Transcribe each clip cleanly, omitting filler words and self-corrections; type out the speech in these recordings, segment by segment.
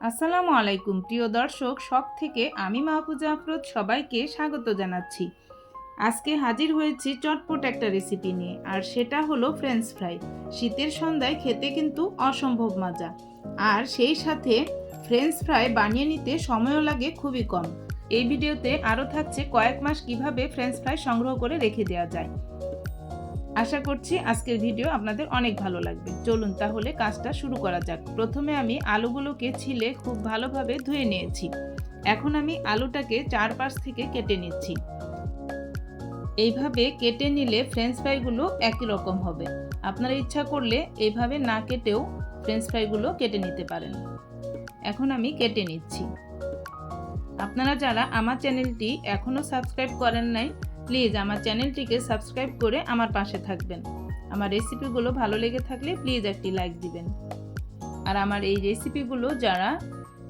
আসসালামু আলাইকুম প্রিয় দর্শক, শখ থেকে আমি মাহফুজা আফরোজ সবাইকে স্বাগত জানাচ্ছি। আজকে হাজির হয়েছি চটপট একটা রেসিপি নিয়ে, আর সেটা হলো ফ্রেঞ্চ ফ্রাই। শীতের সন্ধ্যায় খেতে কিন্তু অসম্ভব মজা, আর সেই সাথে ফ্রেঞ্চ ফ্রাই বানিয়ে নিতে সময়ও লাগে খুবই কম। এই ভিডিওতে আরও থাকছে কয়েক মাস কিভাবে ফ্রেঞ্চ ফ্রাই সংগ্রহ করে রেখে দেওয়া যায়। আশা করছি আজকের ভিডিও আপনাদের অনেক ভালো লাগবে। চলুন তাহলে কাজটা শুরু করা যাক। প্রথমে আমি আলুগুলোকে ছিলে খুব ভালোভাবে ধুয়ে নিয়েছি। এখন আমি আলুটাকে চারপাশ থেকে কেটে নিচ্ছি। এইভাবে কেটে নিলে ফ্রেঞ্চ ফ্রাইগুলো একই রকম হবে। আপনারা ইচ্ছা করলে এইভাবে না কেটেও ফ্রেঞ্চ ফ্রাইগুলো কেটে নিতে পারেন। এখন আমি কেটে নিচ্ছি। আপনারা যারা আমার চ্যানেলটি এখনও সাবস্ক্রাইব করেন নাই, প্লিজ আমার চ্যানেলটিকে সাবস্ক্রাইব করে আমার পাশে থাকবেন। আমার রেসিপিগুলো ভালো লেগে থাকলে প্লিজ একটি লাইক দিবেন। আর আমার এই রেসিপিগুলো যারা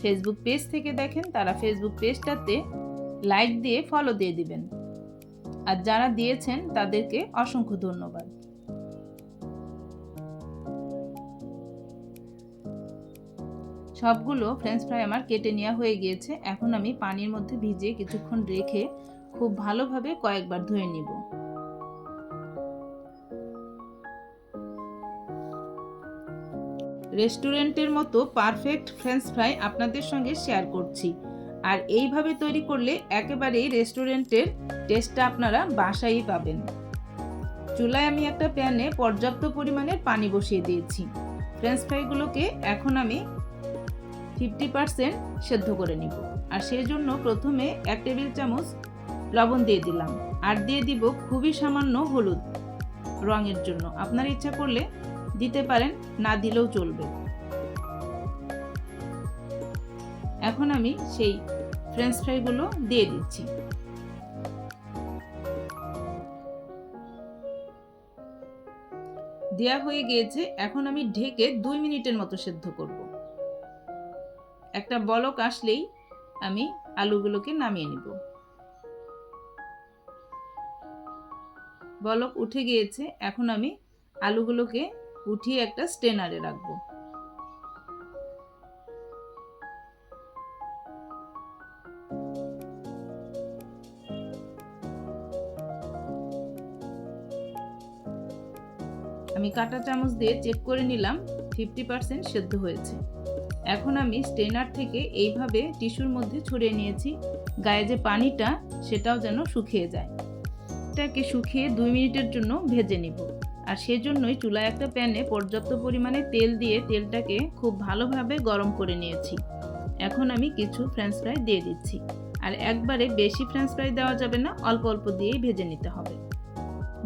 ফেসবুক পেজ থেকে দেখেন তারা ফেসবুক পেজটাতে লাইক দিয়ে ফলো দিয়ে দিবেন। আর যারা দিয়েছেন তাদেরকে অসংখ্য ধন্যবাদ। সবগুলো ফ্রেঞ্চ ফ্রাই আমার কেটে নেওয়া হয়ে গিয়েছে। এখন আমি পানির মধ্যে ভিজিয়ে কিছুক্ষণ রেখে খুব ভালোভাবে কয়েকবার ধুয়ে নিব। রেস্টুরেন্টের মতো পারফেক্ট ফ্রেঞ্চ ফ্রাই আপনাদের সঙ্গে শেয়ার করছি। আর এইভাবে তৈরি করলে একেবারেই রেস্টুরেন্টের টেস্টটা আপনারা বাসায়ই পাবেন। চুলায় আমি একটা প্যানে পর্যাপ্ত পরিমাণের পানি বসিয়ে দিয়েছি। ফ্রেঞ্চ ফ্রাইগুলোকে এখন আমি 50% সেদ্ধ করে নিব। আর সেই জন্য প্রথমে 1 টেবিল চামচ লবণ দিয়ে দিলাম, আর দিয়ে দিব খুবই সামান্য হলুদ রঙের জন্য। আপনার ইচ্ছা করলে দিতে পারেন, না দিলেও চলবে। এখন আমি সেই ফ্রেঞ্চ ফ্রাইগুলো দিয়ে দিচ্ছি। দেয়া হয়ে গিয়েছে। এখন আমি ঢেকে 2 মিনিটের মতো সেদ্ধ করব। একটা বলক আসলেই আমি আলুগুলোকে নামিয়ে নিব। বলক উঠে গিয়েছে। এখন আমি আলুগুলোকে উঠিয়ে একটা স্ট্রেনারে রাখবো। আমি কাঁটা চামচ দিয়ে চেক করে নিলাম 50% সেদ্ধ হয়েছে। এখন আমি স্ট্রেনার থেকে এইভাবে টিস্যুর মধ্যে ছড়িয়ে নিয়েছি। গায়ে যে পানিটা সেটাও যেন শুকিয়ে যায়। এটাকে শুকিয়ে 2 মিনিটের জন্য ভেজে নিব। আর সেজন্যই চুলায় একটা প্যানে পর্যাপ্ত পরিমাণে তেল দিয়ে তেলটাকে খুব ভালোভাবে গরম করে নিয়েছি। এখন আমি কিছু ফ্রেঞ্চ ফ্রাই দিয়ে দিচ্ছি। আর একবারে বেশি ফ্রেঞ্চ ফ্রাই দেওয়া যাবে না, অল্প অল্প দিয়েই ভেজে নিতে হবে।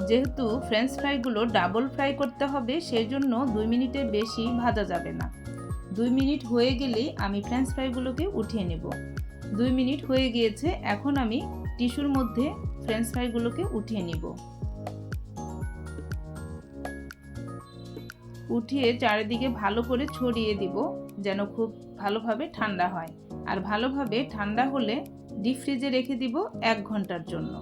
যেহেতু ফ্রেঞ্চ ফ্রাইগুলো ডাবল ফ্রাই করতে হবে, সেজন্য 2 মিনিটের বেশি ভাজা যাবে না। 2 মিনিট হয়ে গেলেই আমি ফ্রেঞ্চ ফ্রাইগুলোকে উঠিয়ে নেব। 2 মিনিট হয়ে গিয়েছে। এখন আমি টিস্যুর মধ্যে ফ্রেঞ্চ ফ্রাইগুলোকে উঠিয়ে নিব। উঠিয়ে চারিদিকে ভালো করে ছড়িয়ে দিব, যেন খুব ভালোভাবে ঠান্ডা হয়। আর ভালোভাবে ঠান্ডা হলে ডিপ ফ্রিজে রেখে দিব 1 ঘন্টার জন্য।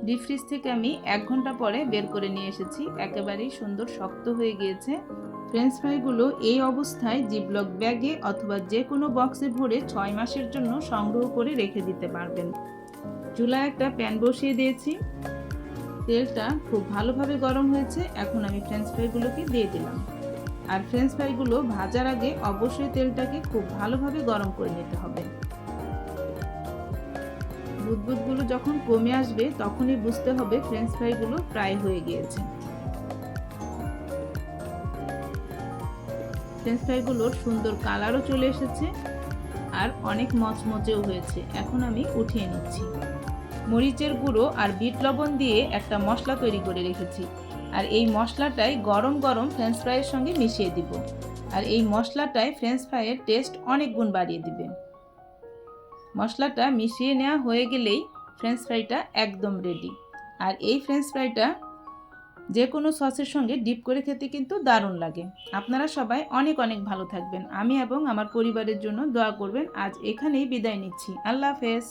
ডিপ ফ্রিজ থেকে আমি 1 ঘন্টা পরে বের করে নিয়ে এসেছি। একেবারেই সুন্দর শক্ত হয়ে গিয়েছে। ফ্রেঞ্চ ফ্রাইগুলো এই অবস্থায় জিপলক ব্যাগে অথবা যে কোনো বক্সে ভরে 6 মাসের জন্য সংগ্রহ করে রেখে দিতে পারবেন। চুলায় একটা প্যান বসিয়ে দিয়েছি। তেলটা খুব ভালোভাবে গরম হয়েছে। এখন আমি ফ্রেঞ্চ ফ্রাইগুলোকে দিয়ে দিলাম। আর ফ্রেঞ্চ ফ্রাইগুলো ভাজার আগে অবশ্যই তেলটাকে খুব ভালোভাবে গরম করে নিতে হবে। বুদবুদগুলো যখন কমে আসবে তখনই বুঝতে হবে ফ্রেঞ্চ ফ্রাইগুলো ফ্রাই হয়ে গিয়েছে। ফ্রেঞ্চ ফ্রাইগুলোর সুন্দর কালারও চলে এসেছে, আর অনেক মচমচেও হয়েছে। এখন আমি উঠিয়ে নিচ্ছি। মরিচের গুঁড়ো আর বিট লবণ দিয়ে একটা মশলা তৈরি করে রেখেছি। আর এই মশলাটাই গরম গরম ফ্রেঞ্চ ফ্রাইয়ের সঙ্গে মিশিয়ে দিব। আর এই মশলাটাই ফ্রেঞ্চ ফ্রাইয়ের টেস্ট অনেক গুণ বাড়িয়ে দিবে। মশলাটা মিশিয়ে নেওয়া হয়ে গেলেই ফ্রেঞ্চ ফ্রাইটা একদম রেডি। আর এই ফ্রেঞ্চ ফ্রাইটা যে কোনো সসের সঙ্গে ডিপ করে খেতে কিন্তু দারুণ লাগে। আপনারা সবাই অনেক অনেক ভালো থাকবেন। আমি এবং আমার পরিবারের জন্য দোয়া করবেন। আজ এখানেই বিদায় নিচ্ছি। আল্লাহ হাফেজ।